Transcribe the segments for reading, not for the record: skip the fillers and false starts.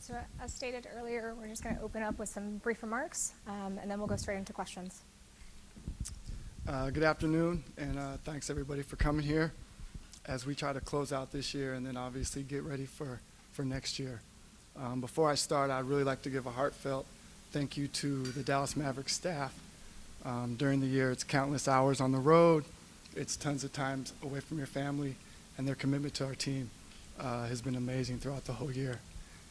So as stated earlier, we're just going to open up with some brief remarks, and then we'll go straight into questions. Good afternoon, and thanks everybody for coming here as we try to close out this year and then obviously get ready for next year. Before I start, I'd really like to give a heartfelt thank you to the Dallas Mavericks staff. During the year, it's countless hours on the road, it's tons of times away from your family, and their commitment to our team has been amazing throughout the whole year.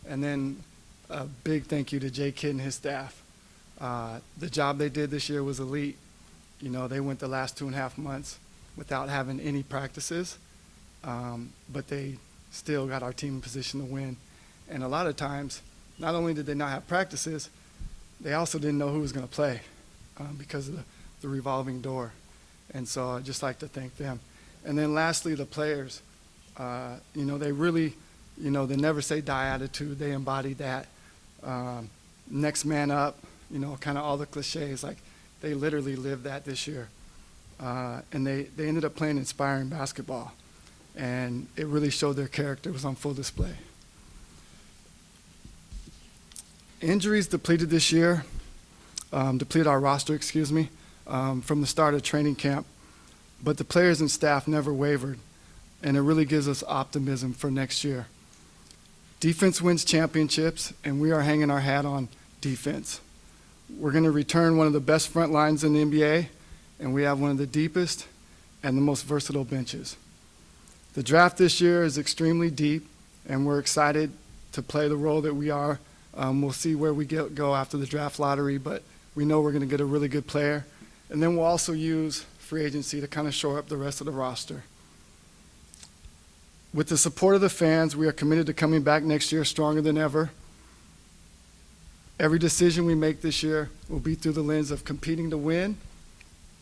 And then a big thank you to Jay Kidd and his staff. The job they did this year was elite. You know, they went the last 2.5 months without having any practices, but they still got our team in position to win. And a lot of times, not only did they not have practices, they also didn't know who was going to play because of the revolving door. And so I'd just like to thank them. And then lastly, the players. You know, they really, you know, the never say die attitude, they embodied that. Next man up, you know, kind of all the cliches, like they literally lived that this year. And they ended up playing inspiring basketball. And it really showed their character. It was on full display. Injuries depleted this year, depleted our roster, from the start of training camp. But the players and staff never wavered, and it really gives us optimism for next year. Defense wins championships, and we are hanging our hat on defense. We're going to return one of the best front lines in the NBA, and we have one of the deepest and the most versatile benches. The draft this year is extremely deep, and we're excited to play the role that we are. We'll see where we go after the draft lottery, but we know we're going to get a really good player. And then we'll also use free agency to kind of shore up the rest of the roster. With the support of the fans, we are committed to coming back next year stronger than ever. Every decision we make this year will be through the lens of competing to win,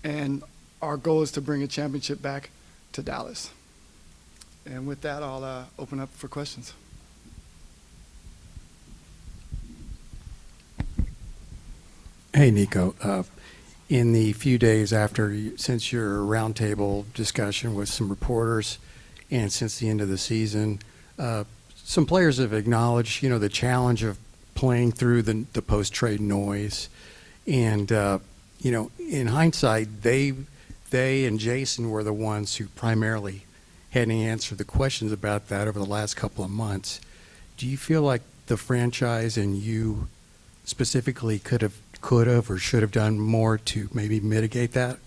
and our goal is to bring a championship back to Dallas. And with that, I'll open up for questions. Hey, Nico. In the few days since your roundtable discussion with some reporters and since the end of the season, some players have acknowledged, you know, the challenge of playing through the post-trade noise. And, you know, in hindsight, they and Jason were the ones who primarily had to answer the questions about that over the last couple of months. Do you feel like the franchise and you specifically could have or should have done more to maybe mitigate that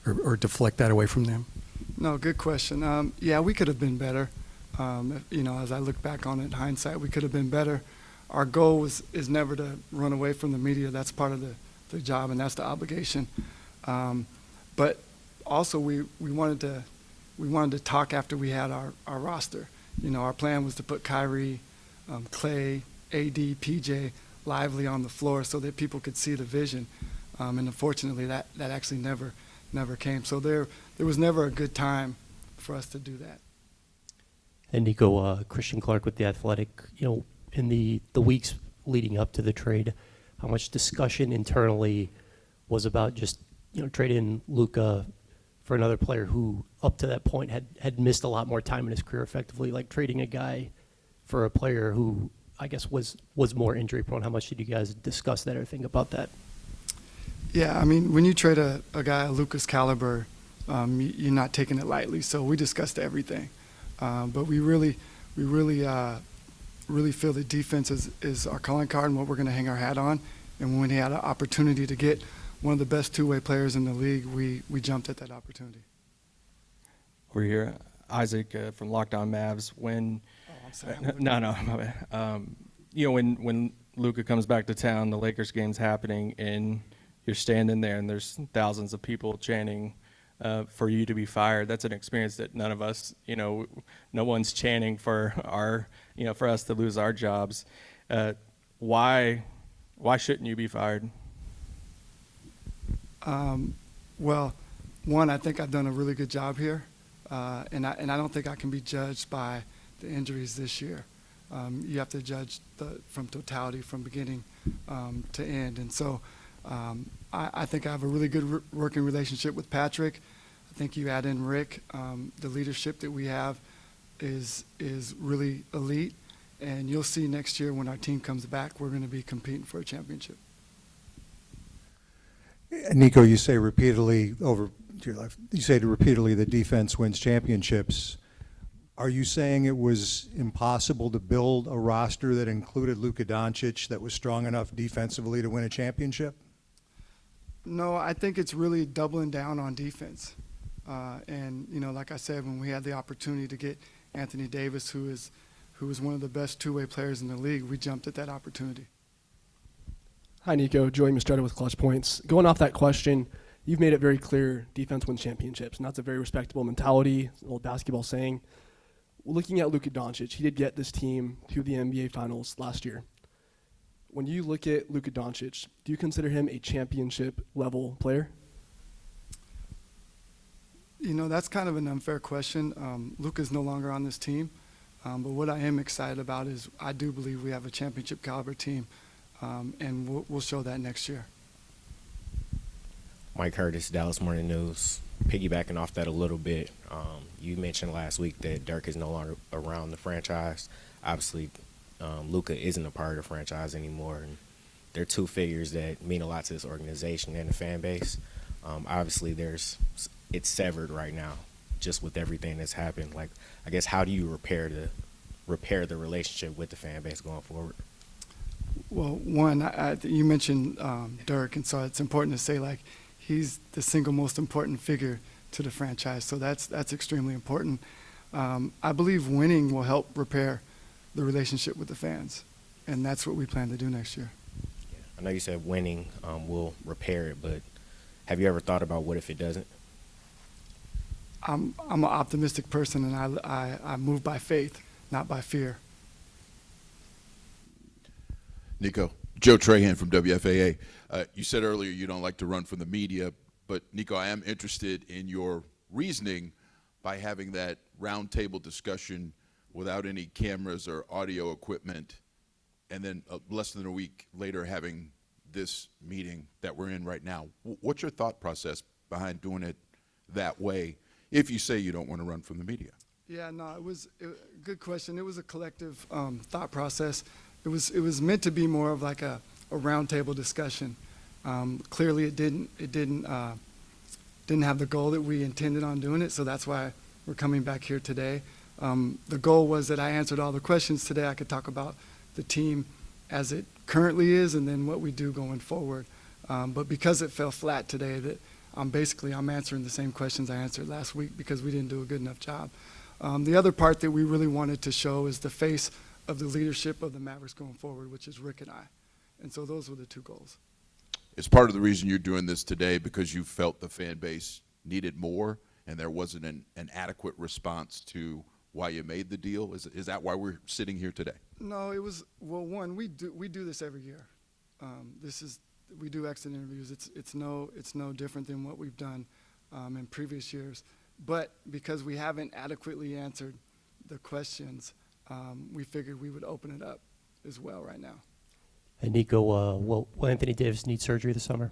or deflect that away from them? No, good question. Yeah, we could have been better. You know, as I look back on it in hindsight, we could have been better. Our goal is never to run away from the media. That's part of the job, and that's the obligation. But also, we wanted to talk after we had our roster. You know, our plan was to put Kyrie, Clay, AD, PJ, Lively on the floor so that people could see the vision. And unfortunately, that actually never came. So there was never a good time for us to do that. And Nico, Christian Clark with The Athletic, you know, in the weeks leading up to the trade, how much discussion internally was about just, you know, trading Luka for another player who up to that point had missed a lot more time in his career effectively, like trading a guy for a player who I guess was more injury prone. How much did you guys discuss that or think about that? Yeah, I mean, when you trade a guy of Luka's caliber, you're not taking it lightly. So we discussed everything, but we really feel that defense is our calling card and what we're going to hang our hat on. And when he had an opportunity to get one of the best two-way players in the league, we jumped at that opportunity. Over here, Isaac from Locked On Mavs. When no, my bad. You know, when Luka comes back to town, the Lakers game's happening, and you're standing there, and there's thousands of people chanting for you to be fired. That's an experience that none of us, you know, no one's chanting for for us to lose our jobs. Why shouldn't you be fired? Well, one, I think I've done a really good job here, and I don't think I can be judged by the injuries this year. You have to judge from totality, from beginning to end. And so I think I have a really good working relationship with Patrick. I think you add in Rick, the leadership that we have is really elite. And you'll see next year when our team comes back, we're going to be competing for a championship. Nico, you say repeatedly that defense wins championships. Are you saying it was impossible to build a roster that included Luka Doncic that was strong enough defensively to win a championship? No, I think it's really doubling down on defense. And, like I said, when we had the opportunity to get Anthony Davis, who is one of the best two-way players in the league, we jumped at that opportunity. Hi, Nico. Joey Mastretta with Clutch Points. Going off that question, you've made it very clear defense wins championships, and that's a very respectable mentality, an old basketball saying. Looking at Luka Doncic, he did get this team to the NBA Finals last year. When you look at Luka Doncic, do you consider him a championship-level player? That's kind of an unfair question. Luka's no longer on this team. But what I am excited about is I do believe we have a championship caliber team, and we'll show that next year. Mike Curtis, Dallas Morning News. Piggybacking off that a little bit, you mentioned last week that Dirk is no longer around the franchise. Obviously, Luka isn't a part of the franchise anymore, and they're two figures that mean a lot to this organization and the fan base. Obviously, it's severed right now, just with everything that's happened. Like, I guess, how do you repair the relationship with the fan base going forward? Well, one, you mentioned Dirk, and so it's important to say, like, he's the single most important figure to the franchise, so that's extremely important. I believe winning will help repair the relationship with the fans, and that's what we plan to do next year. Yeah. I know you said winning will repair it, but have you ever thought about what if it doesn't? I'm an optimistic person, and I move by faith, not by fear. Nico, Joe Trahan from WFAA. You said earlier you don't like to run from the media, but Nico, I am interested in your reasoning by having that roundtable discussion without any cameras or audio equipment, and then less than a week later having this meeting that we're in right now. What's your thought process behind doing it that way, if you say you don't want to run from the media? Yeah, no, it was a good question. It was a collective thought process. It was meant to be more of like a roundtable discussion. Clearly, it didn't have the goal that we intended on doing it, so that's why we're coming back here today. The goal was that I answered all the questions today. I could talk about the team as it currently is and then what we do going forward. But because it fell flat today, that I'm answering the same questions I answered last week because we didn't do a good enough job. The other part that we really wanted to show is the face of the leadership of the Mavericks going forward, which is Rick and I. And so those were the two goals. Is part of the reason you're doing this today because you felt the fan base needed more and there wasn't an adequate response to why you made the deal? Is that why we're sitting here today? No, it was, well, one, we do this every year. We do exit interviews. It's no different than what we've done in previous years. But because we haven't adequately answered the questions, we figured we would open it up as well right now. And Nico, will Anthony Davis need surgery this summer?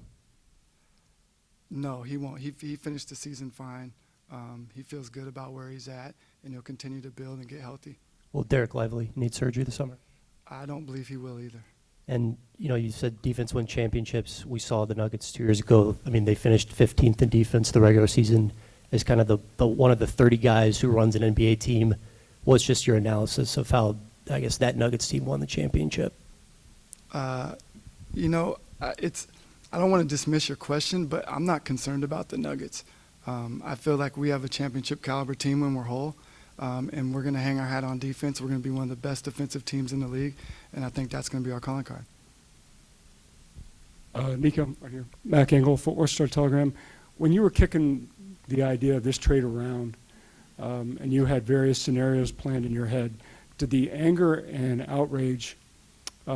No, he won't. He finished the season fine. He feels good about where he's at, and he'll continue to build and get healthy. Will Derek Lively need surgery this summer? I don't believe he will either. And, you said defense win championships. We saw the Nuggets 2 years ago. I mean, they finished 15th in defense the regular season as kind of the one of the 30 guys who runs an NBA team. What's just your analysis of how, I guess, that Nuggets team won the championship? I don't want to dismiss your question, but I'm not concerned about the Nuggets. I feel like we have a championship caliber team when we're whole, and we're going to hang our hat on defense. We're going to be one of the best defensive teams in the league, and I think that's going to be our calling card. Nico, right here. Mac Engel, Fort Worth Star-Telegram. When you were kicking the idea of this trade around, and you had various scenarios planned in your head, did the anger and outrage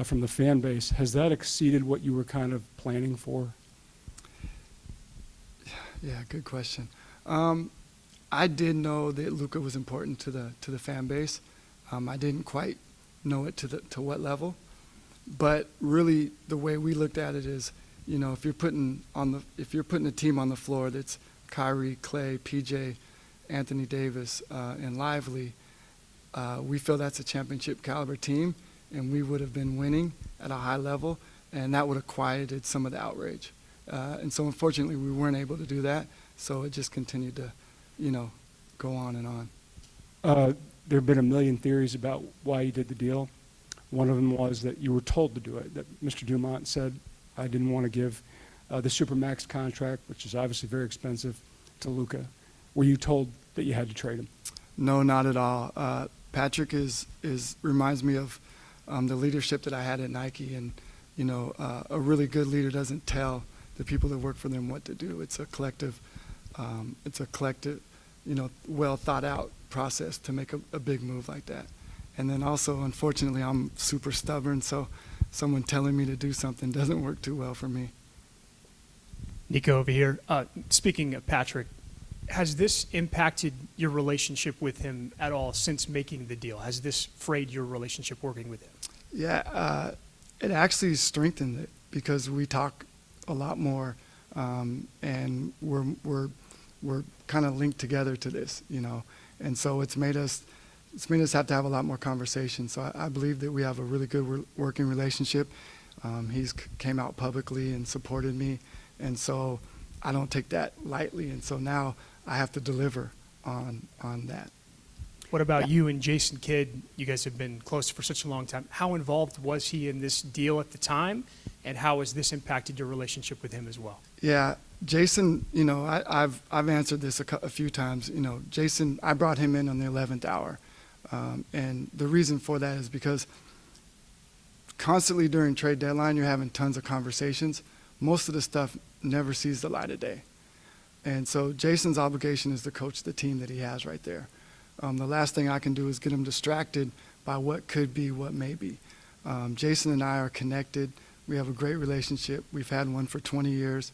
from the fan base, has that exceeded what you were kind of planning for? Yeah, good question. I did know that Luka was important to the fan base. I didn't quite know it to what level, but really the way we looked at it is, if you're putting a team on the floor that's Kyrie, Clay, PJ, Anthony Davis, and Lively, we feel that's a championship caliber team, and we would have been winning at a high level, and that would have quieted some of the outrage. And so unfortunately we weren't able to do that, so it just continued to, go on and on. There have been a million theories about why you did the deal. One of them was that you were told to do it, that Mr. Deont said, I didn't want to give the Supermax contract, which is obviously very expensive, to Luka. Were you told that you had to trade him? No, not at all. Patrick reminds me of the leadership that I had at Nike, and a really good leader doesn't tell the people that work for them what to do. It's a collective, well thought out process to make a big move like that. And then also, unfortunately, I'm super stubborn, so someone telling me to do something doesn't work too well for me. Nico over here. Speaking of Patrick, has this impacted your relationship with him at all since making the deal? Has this frayed your relationship working with him? Yeah, it actually strengthened it because we talk a lot more, and we're kind of linked together to this, and so it's made us have to have a lot more conversation. So I believe that we have a really good working relationship. He's came out publicly and supported me, and so I don't take that lightly. And so now I have to deliver on that. What about you and Jason Kidd? You guys have been close for such a long time. How involved was he in this deal at the time, and how has this impacted your relationship with him as well? Yeah, Jason, I've answered this a few times. Jason, I brought him in on the 11th hour. And the reason for that is because constantly during trade deadline, you're having tons of conversations. Most of the stuff never sees the light of day. And so Jason's obligation is to coach the team that he has right there. The last thing I can do is get him distracted by what could be, what may be. Jason and I are connected. We have a great relationship. We've had one for 20 years.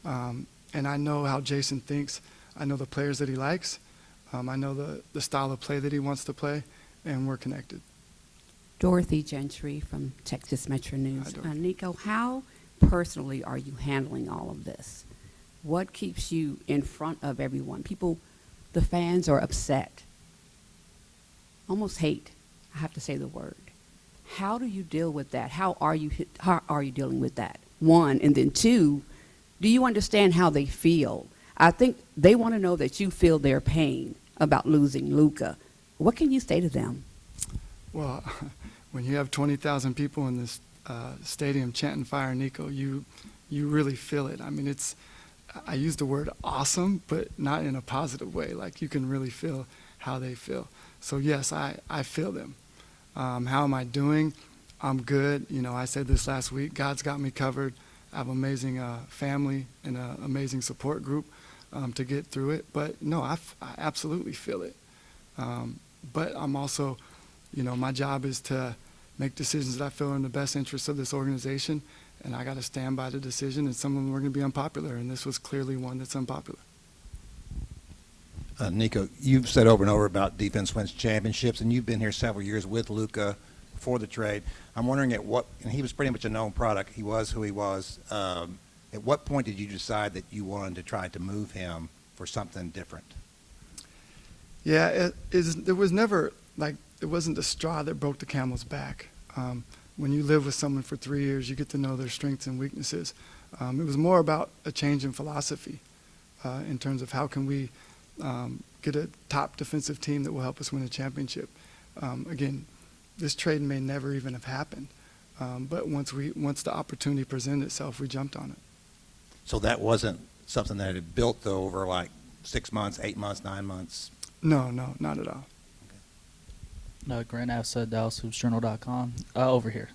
And I know how Jason thinks. I know the players that he likes. I know the style of play that he wants to play, and we're connected. Dorothy Gentry from Texas Metro News. Hi, Nico, how personally are you handling all of this? What keeps you in front of everyone? The fans are upset, almost hate. I have to say the word. How do you deal with that? How are you dealing with that? One, and then two, do you understand how they feel? I think they want to know that you feel their pain about losing Luka. What can you say to them? Well, when you have 20,000 people in this stadium chanting "Fire Nico," you really feel it. I mean, I use the word awesome, but not in a positive way. Like, you can really feel how they feel. So yes, I feel them. How am I doing? I'm good. I said this last week. God's got me covered. I have an amazing family and an amazing support group to get through it. But no, I absolutely feel it. But I'm also, my job is to make decisions that I feel are in the best interest of this organization, and I got to stand by the decision, and some of them are going to be unpopular, and this was clearly one that's unpopular. Nico, you've said over and over about defense wins championships, and you've been here several years with Luka before the trade. I'm wondering and he was pretty much a known product. He was who he was. At what point did you decide that you wanted to try to move him for something different? Yeah, it was never it wasn't the straw that broke the camel's back. When you live with someone for 3 years, you get to know their strengths and weaknesses. It was more about a change in philosophy in terms of how can we get a top defensive team that will help us win a championship. Again, this trade may never even have happened, but once the opportunity presented itself, we jumped on it. So that wasn't something that had built over like 6 months, 8 months, 9 months? No, not at all. Grant F. DallasHoopsJournal.com. Over here.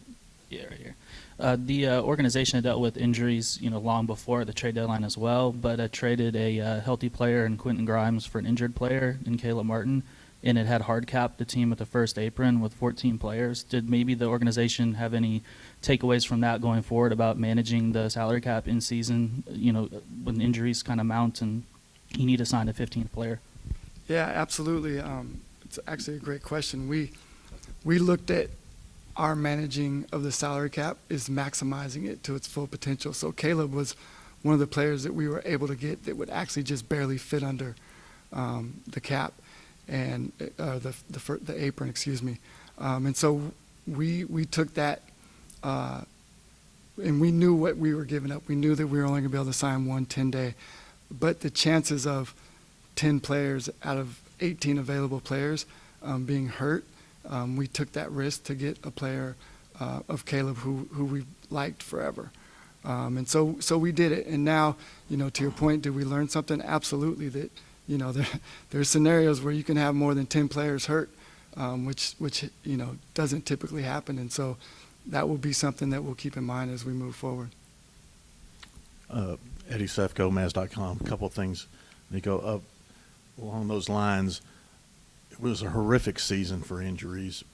Yeah, right here. The organization had dealt with injuries, long before the trade deadline as well, but traded a healthy player in Quentin Grimes for an injured player in Caleb Martin, and it had hard capped the team at the first apron with 14 players. Did maybe the organization have any takeaways from that going forward about managing the salary cap in season, when injuries kind of mount and you need to sign a 15th player? Yeah, absolutely. It's actually a great question. We looked at our managing of the salary cap is maximizing it to its full potential. So Caleb was one of the players that we were able to get that would actually just barely fit under the cap. and the apron, excuse me. And so we took that, and we knew what we were giving up. We knew that we were only going to be able to sign one 10-day, but the chances of 10 players out of 18 available players being hurt, we took that risk to get a player of Caleb who we liked forever. And so we did it. And now, to your point, did we learn something? Absolutely. That, there's scenarios where you can have more than 10 players hurt, which doesn't typically happen. And so that will be something that we'll keep in mind as we move forward. Eddie Sefko, Mavs.com. A couple of things, Nico. Along those lines, it was a horrific season for injuries,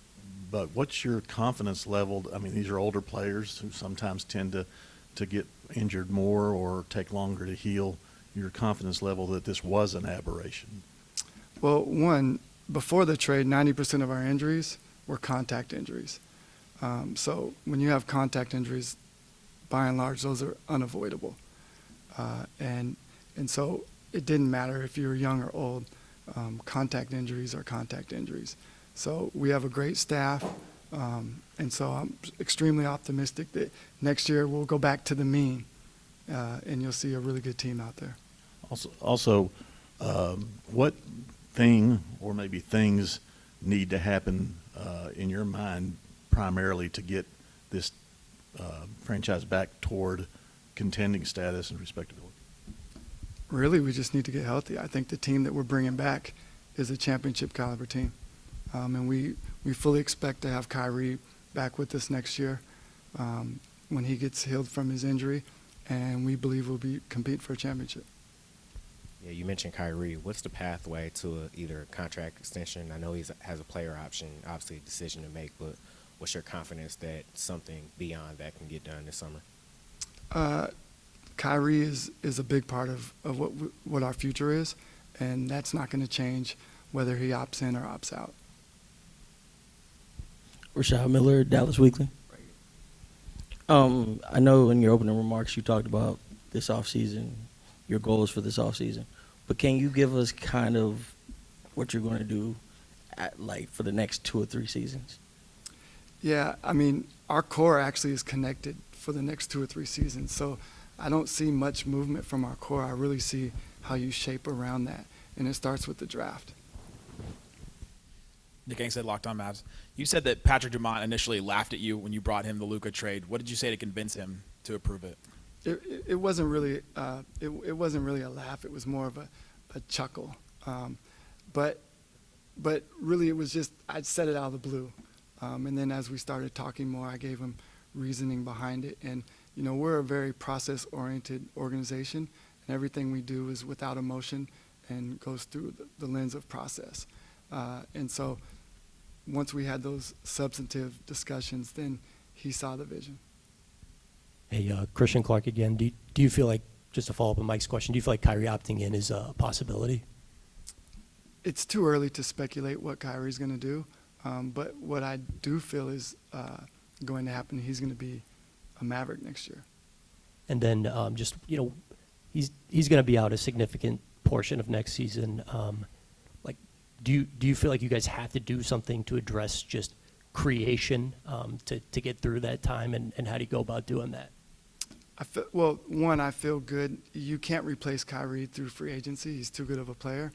but what's your confidence level? I mean, these are older players who sometimes tend to get injured more or take longer to heal. Your confidence level that this was an aberration? Well, one, before the trade, 90% of our injuries were contact injuries. So when you have contact injuries, by and large, those are unavoidable. And so it didn't matter if you were young or old. Contact injuries are contact injuries. So we have a great staff, and so I'm extremely optimistic that next year we'll go back to the mean, and you'll see a really good team out there. Also, what thing or maybe things need to happen in your mind primarily to get this franchise back toward contending status and respectability? Really, we just need to get healthy. I think the team that we're bringing back is a championship caliber team. And we fully expect to have Kyrie back with us next year when he gets healed from his injury, and we believe we'll be competing for a championship. Yeah, you mentioned Kyrie. What's the pathway to either a contract extension? I know he has a player option, obviously a decision to make, but what's your confidence that something beyond that can get done this summer? Kyrie is a big part of what our future is, and that's not going to change whether he opts in or opts out. Rashad Miller, Dallas Weekly. I know in your opening remarks you talked about this offseason, your goals for this offseason, but can you give us kind of what you're going to do for the next 2 or 3 seasons? Yeah, I mean, our core actually is connected for the next 2 or 3 seasons, so I don't see much movement from our core. I really see how you shape around that, and it starts with the draft. Nick Angstead, Locked On Mavs. You said that Patrick Deont initially laughed at you when you brought him the Luka trade. What did you say to convince him to approve it? It wasn't really it wasn't really a laugh. It was more of a chuckle. But really it was just I'd said it out of the blue, and then as we started talking more, I gave him reasoning behind it. And we're a very process-oriented organization, and everything we do is without emotion and goes through the lens of process. And so once we had those substantive discussions, then he saw the vision. Hey, Christian Clark again. Do you feel like, just to follow up on Mike's question, do you feel like Kyrie opting in is a possibility? It's too early to speculate what Kyrie's going to do, but what I do feel is going to happen. He's going to be a Maverick next year. And then he's going to be out a significant portion of next season. Do you feel like you guys have to do something to address just creation to get through that time, and how do you go about doing that? I feel good. You can't replace Kyrie through free agency. He's too good of a player.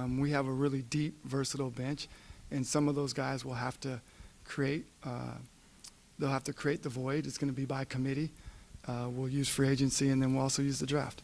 We have a really deep, versatile bench, and some of those guys will have to create. They'll have to create the void. It's going to be by committee. We'll use free agency, and then we'll also use the draft.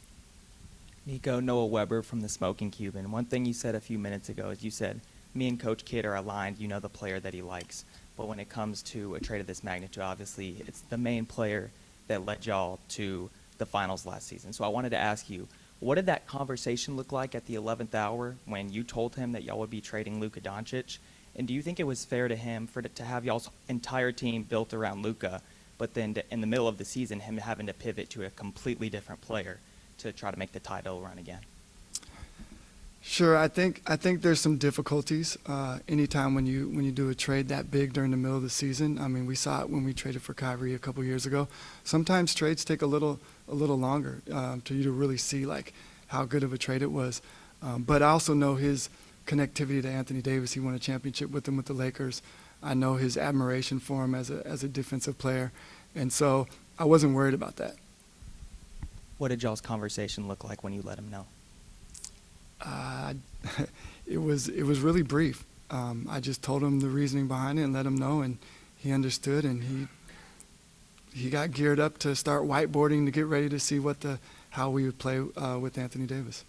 Nico, Noah Weber from the Smoking Cuban. One thing you said a few minutes ago is you said, me and Coach Kidd are aligned. You know the player that he likes. But when it comes to a trade of this magnitude, obviously, it's the main player that led y'all to the finals last season. So I wanted to ask you, what did that conversation look like at the 11th hour when you told him that y'all would be trading Luka Doncic? And do you think it was fair to him to have y'all's entire team built around Luka, but then in the middle of the season, him having to pivot to a completely different player to try to make the title run again? Sure, I think there's some difficulties anytime when you do a trade that big during the middle of the season. I mean, we saw it when we traded for Kyrie a couple years ago. Sometimes trades take a little longer to you to really see like how good of a trade it was. But I also know his connectivity to Anthony Davis. He won a championship with him with the Lakers. I know his admiration for him as a defensive player, and so I wasn't worried about that. What did y'all's conversation look like when you let him know? It was really brief. I just told him the reasoning behind it and let him know, and he understood, and he got geared up to start whiteboarding to get ready to see how we would play with Anthony Davis.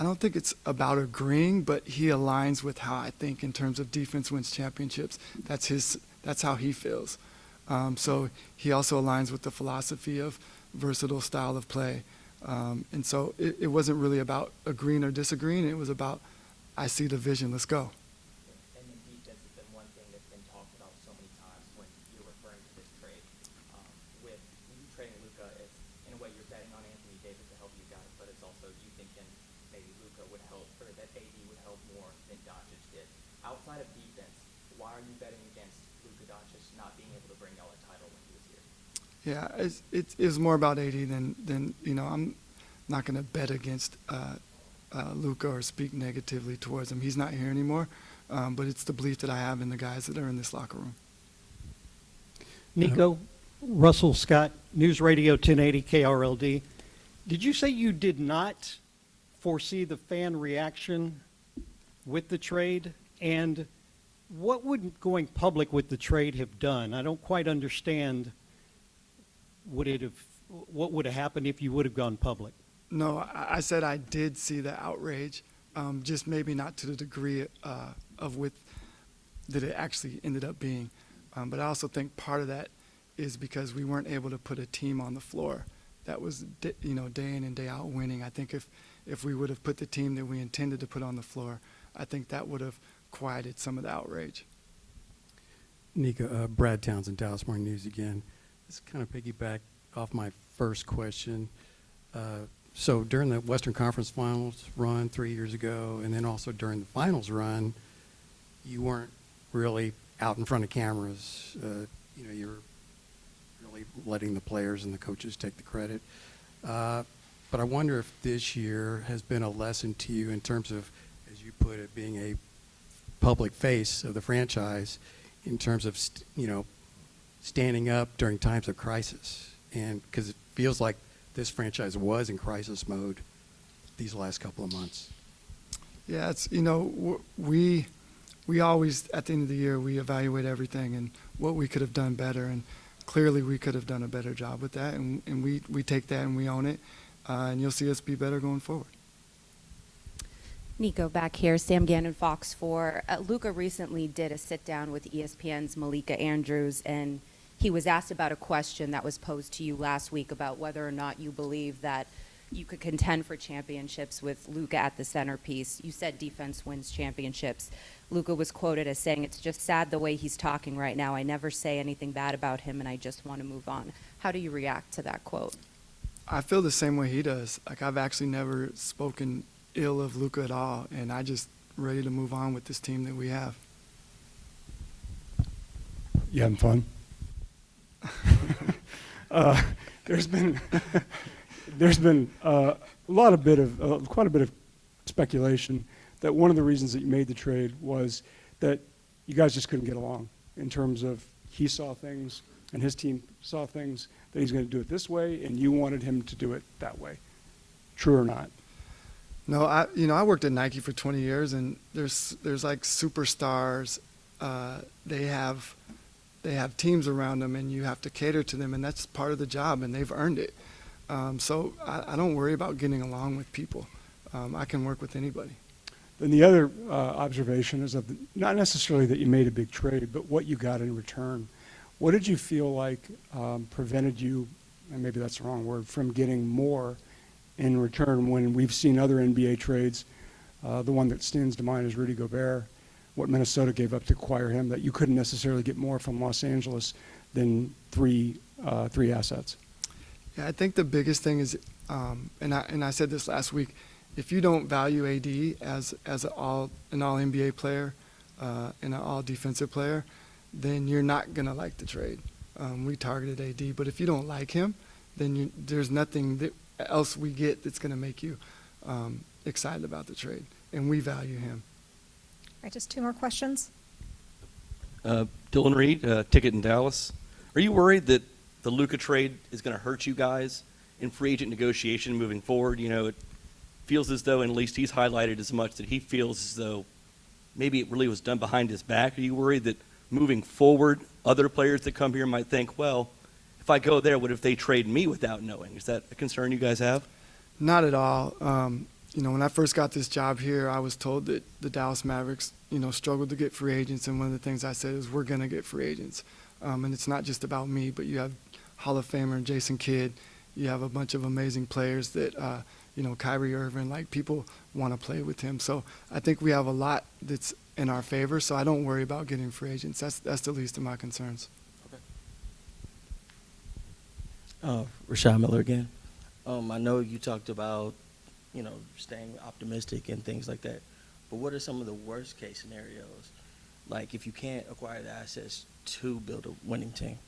I don't think it's about agreeing, but he aligns with how I think in terms of defense wins championships. That's how he feels. So he also aligns with the philosophy of versatile style of play. And so it wasn't really about agreeing or disagreeing. It was about, I see the vision, let's go. And then defense has been one thing that's been talked about so many times when you're referring to this trade. With you trading Luka, it's in a way you're betting on Anthony Davis to help you guys, but it's also you thinking maybe Luka would help, or that AD would help more than Doncic did. Outside of defense, why are you betting against Luka Doncic not being able to bring y'all a title when he was here? Yeah, it's more about AD than I'm not going to bet against Luka or speak negatively towards him. He's not here anymore, but it's the belief that I have in the guys that are in this locker room. Nico, Russell Scott, News Radio 1080 KRLD. Did you say you did not foresee the fan reaction with the trade? And what would going public with the trade have done? I don't quite understand. What would have happened if you would have gone public? No, I said I did see the outrage, just maybe not to the degree that it actually ended up being. But I also think part of that is because we weren't able to put a team on the floor that was day in and day out winning. I think if we would have put the team that we intended to put on the floor, I think that would have quieted some of the outrage. Nico, Brad Townsend, Dallas Morning News again. This kind of piggyback off my first question. So during the Western Conference Finals run 3 years ago, and then also during the Finals run, you weren't really out in front of cameras. You were really letting the players and the coaches take the credit. But I wonder if this year has been a lesson to you in terms of, as you put it, being a public face of the franchise, in terms of standing up during times of crisis, and because it feels like this franchise was in crisis mode these last couple of months. Yeah, it's we always at the end of the year we evaluate everything and what we could have done better, and clearly we could have done a better job with that, and we take that and we own it, and you'll see us be better going forward. Nico, back here, Sam Gannon, Fox 4. Luka recently did a sit-down with ESPN's Malika Andrews, and he was asked about a question that was posed to you last week about whether or not you believe that you could contend for championships with Luka at the centerpiece. You said defense wins championships. Luka was quoted as saying, "It's just sad the way he's talking right now. I never say anything bad about him, and I just want to move on." How do you react to that quote? I feel the same way he does. Like, I've actually never spoken ill of Luka at all, and I just ready to move on with this team that we have. You having fun? There's been quite a bit of speculation that one of the reasons that you made the trade was that you guys just couldn't get along in terms of he saw things and his team saw things that he's going to do it this way, and you wanted him to do it that way. True or not? No, I worked at Nike for 20 years, and there's like superstars. They have teams around them, and you have to cater to them, and that's part of the job, and they've earned it. So I don't worry about getting along with people. I can work with anybody. Then the other observation is not necessarily that you made a big trade, but what you got in return. What did you feel like prevented you, and maybe that's the wrong word, from getting more in return when we've seen other NBA trades? The one that stands to mind is Rudy Gobert, what Minnesota gave up to acquire him, that you couldn't necessarily get more from Los Angeles than three assets. Yeah, I think the biggest thing is, and I said this last week, if you don't value AD as an all NBA player and an all defensive player, then you're not gonna like the trade. We targeted AD, but if you don't like him, then there's nothing else we get that's gonna make you excited about the trade, and we value him. All right, just 2 more questions. Dylan Reed, Ticket in Dallas. Are you worried that the Luka trade is going to hurt you guys in free agent negotiation moving forward? You know, it feels as though, and at least he's highlighted as much, that he feels as though maybe it really was done behind his back. Are you worried that moving forward, other players that come here might think, well, if I go there, what if they trade me without knowing? Is that a concern you guys have? Not at all. When I first got this job here, I was told that the Dallas Mavericks, struggled to get free agents, and one of the things I said is we're going to get free agents. And it's not just about me, but you have Hall of Famer Jason Kidd. You have a bunch of amazing players that, Kyrie Irving, like people want to play with him. So I think we have a lot that's in our favor, so I don't worry about getting free agents. That's the least of my concerns. Rashad Miller again. I know you talked about, staying optimistic and things like that. But what are some of the worst case scenarios? Like if you can't acquire the assets to build a winning team?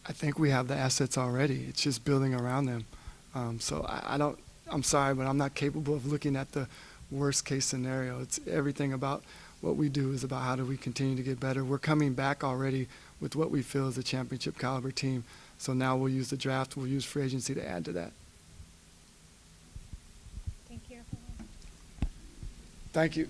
I think we have the assets already. It's just building around them. So I'm sorry, but I'm not capable of looking at the worst case scenario. It's everything about what we do is about how do we continue to get better. We're coming back already with what we feel is a championship caliber team. So now we'll use the draft, we'll use free agency to add to that. Thank you. Thank you.